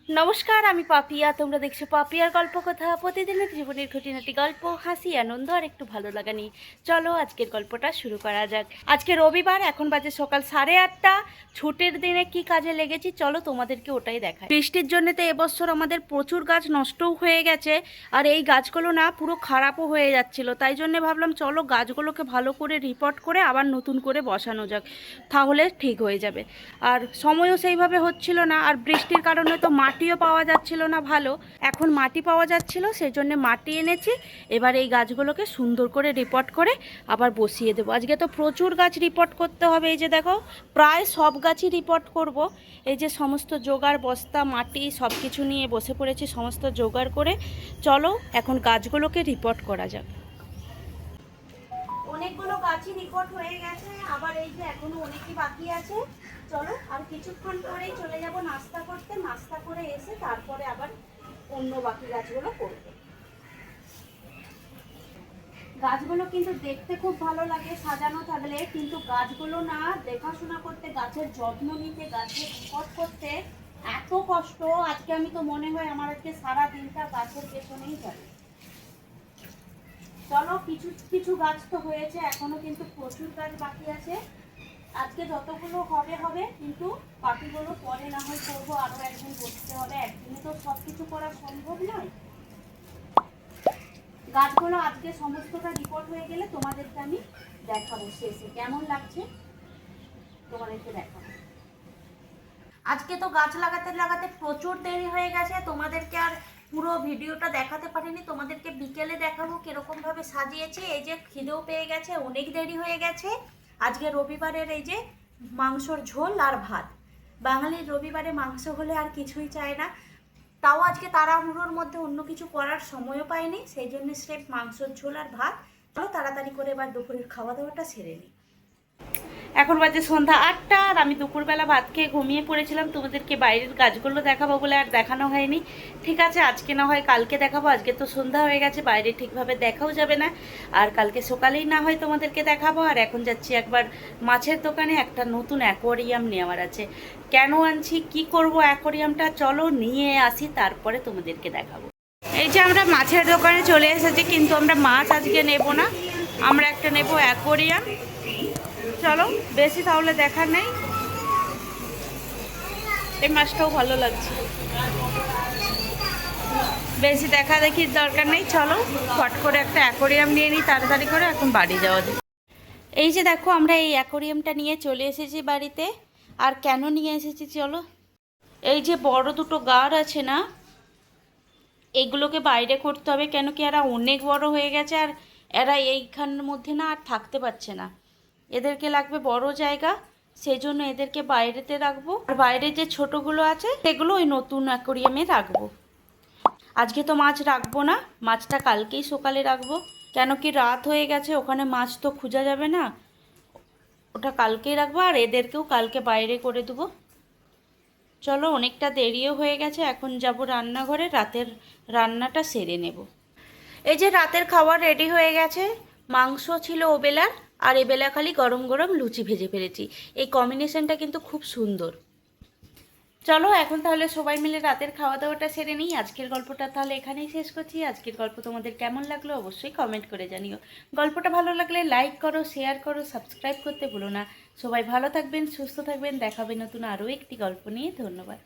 নমস্কার, আমি পাপিয়া। তোমরা দেখছো পাপিয়ার গল্প কথা। প্রতিদিনের জীবনের খুঁটিনাটি গল্প, হাসি, আনন্দ আর একটু ভালো লাগা নিয়ে চলো আজকের গল্পটা শুরু করা যাক। আজকে রবিবার, এখন বাজে সকাল 8:30। ছুটির দিনে কি কাজে লেগেছি চলো তোমাদেরকে ওটাই দেখাই। বৃষ্টির জন্য তো এবছর আমাদের প্রচুর গাছ নষ্টও হয়ে গেছে, আর এই গাছগুলো না পুরো খারাপও হয়ে যাচ্ছিল। তাই জন্য ভাবলাম চলো গাছগুলোকে ভালো করে রিপোর্ট করে আবার নতুন করে বসানো যাক, তাহলে ঠিক হয়ে যাবে। আর সময়ও সেইভাবে হচ্ছিল না, আর বৃষ্টির কারণে তো মাটিও পাওয়া যাচ্ছিল না ভালো। এখন মাটি পাওয়া যাচ্ছিল, সেই জন্য মাটি এনেছি। এবার এই গাছগুলোকে সুন্দর করে রিপোর্ট করে আবার বসিয়ে দেবো। আজকে তো প্রচুর গাছ রিপোর্ট করতে হবে। এই যে দেখো, প্রায় সব গাছই রিপোর্ট করব। এই যে সমস্ত জোগাড়, বস্তা, মাটি সব কিছু নিয়ে বসে পড়েছি, সমস্ত জোগাড় করে। চলো এখন গাছগুলোকে রিপোর্ট করা যাক। অনেকগুলো গাছই রিপোর্ট হয়ে গেছে, আবার এই যে এখনো অনেকই বাকি আছে। চলো আর কিছুক্ষণ পরেই চলে যাব নাস্তা করতে। নাস্তা করে এসে তারপরে আবার অন্য বাকি গাছগুলো করব। গাছগুলো কিন্তু দেখতে খুব ভালো লাগে সাজানো থাকলে, কিন্তু গাছগুলো না দেখাশোনা করতে, গাছের যত্ন নিতে, গাছের রিপোর্ট করতে এত কষ্ট। আজকে আমি তো মনে হয় আমার আজকে সারা দিনটা গাছের পেছনেই যাবে। চলো কিছু কিছু গাছ তো হয়েছে, এখনো কিন্তু প্রচুর গাছ বাকি আছে। আজকে যতগুলো হবে হবে, কিন্তু বাকিগুলো পরে না হয় করবো। আরো একদিন বসতে হবে, একদিনে তো সব কিছু করা সম্ভব নয়। গাছগুলো আজকে সমস্তটা রিপোর্ট হয়ে গেলে তোমাদেরকে আমি দেখাবো শেষে কেমন লাগছে, তোমাদেরকে দেখাবো। আজকে তো গাছ লাগাতে লাগাতে প্রচুর দেরি হয়ে গেছে, তোমাদেরকে আর পুরো ভিডিওটা দেখাতে পারিনি। তোমাদেরকে বিকেলে দেখাবো কিরকম ভাবে সাজিয়েছি। এই যে খিদেও পেয়ে গেছে, অনেক দেরি হয়ে গেছে। আজকে রবিবারের এই যে মাংসর ঝোল আর ভাত। বাঙালির রবিবারে মাংস হলে আর কিছুই চায় না। তাও আজকে তাড়াহুড়োর মধ্যে অন্য কিছু করার সময়ও পাইনি, সেই জন্য স্রেফ মাংসর ঝোল আর ভাত। চলো তাড়াতাড়ি করে এবার দুপুরের খাওয়া দাওয়াটা সেরে নিই। এখন বাজে সন্ধ্যা 8টা, আর আমি দুপুরবেলা ভাত খেয়ে ঘুমিয়ে পড়েছিলাম। তোমাদেরকে বাইরের গাছগুলো দেখাবো বলে আর দেখানো হয়নি। ঠিক আছে, আজকে না হয় কালকে দেখাবো। আজকে তো সন্ধ্যা হয়ে গেছে, বাইরে ঠিকভাবে দেখাও যাবে না। আর কালকে সকালেই না হয় তোমাদেরকে দেখাবো। আর এখন যাচ্ছি একবার মাছের দোকানে, একটা নতুন অ্যাকোয়ারিয়াম নেওয়ার আছে। কেন আনছি, কি করব অ্যাকোয়ারিয়ামটা, চলো নিয়ে আসি, তারপরে তোমাদেরকে দেখাবো। এই যে আমরা মাছের দোকানে চলে এসেছি, কিন্তু আমরা মাছ আজকে নেব না, আমরা একটা নেব অ্যাকোয়ারিয়াম। চলো বেশি তাহলে দেখার নেই। এই মাছটাও ভালো লাগছে, বেশি দেখা দেখির দরকার নেই। চলো ফট করে একটা অ্যাকোয়ারিয়াম নিয়ে নিই তাড়াতাড়ি করে, এখন বাড়ি যাওয়া যায়। এই যে দেখো, আমরা এই অ্যাকোয়ারিয়ামটা নিয়ে চলে এসেছি বাড়িতে। আর কেন নিয়ে এসেছি চলো, এই যে বড় দুটো গার আছে না, এগুলোকে বাইরে করতে হবে। কেন কি এরা অনেক বড় হয়ে গেছে, আর এরা এইখানের মধ্যে না আর থাকতে পারছে না। এদেরকে লাগবে বড় জায়গা, সেই জন্য এদেরকে বাইরেতে রাখবো। আর বাইরে যে ছোটগুলো আছে সেগুলো ওই নতুন অ্যাকোয়ারিয়ামে রাখবো। আজকে তো মাছ রাখবো না, মাছটা কালকেই সকালে রাখবো। কেন কি রাত হয়ে গেছে, ওখানে মাছ তো খোঁজা যাবে না, ওটা কালকেই রাখবো। আর এদেরকেও কালকে বাইরে করে দেবো। চলো অনেকটা দেরিও হয়ে গেছে, এখন যাব রান্নাঘরে, রাতের রান্নাটা সেরে নেব। এই যে রাতের খাবার রেডি হয়ে গেছে। মাংস ছিল ওবেলার, আর এবেলা খালি গরম গরম লুচি ভেজে ফেলেছি। এই কম্বিনেশনটা কিন্তু খুব সুন্দর। চলো এখন তাহলে সবাই মিলে রাতের খাওয়া দাওয়াটা সেরে নিই। আজকের গল্পটা তাহলে এখানেই শেষ করছি। আজকের গল্প তোমাদের কেমন লাগলো অবশ্যই কমেন্ট করে জানিও। গল্পটা ভালো লাগলে লাইক করো, শেয়ার করো, সাবস্ক্রাইব করতে ভুলো না। সবাই ভালো থাকবেন, সুস্থ থাকবেন। দেখাবে নতুন আরও একটি গল্প নিয়ে। ধন্যবাদ।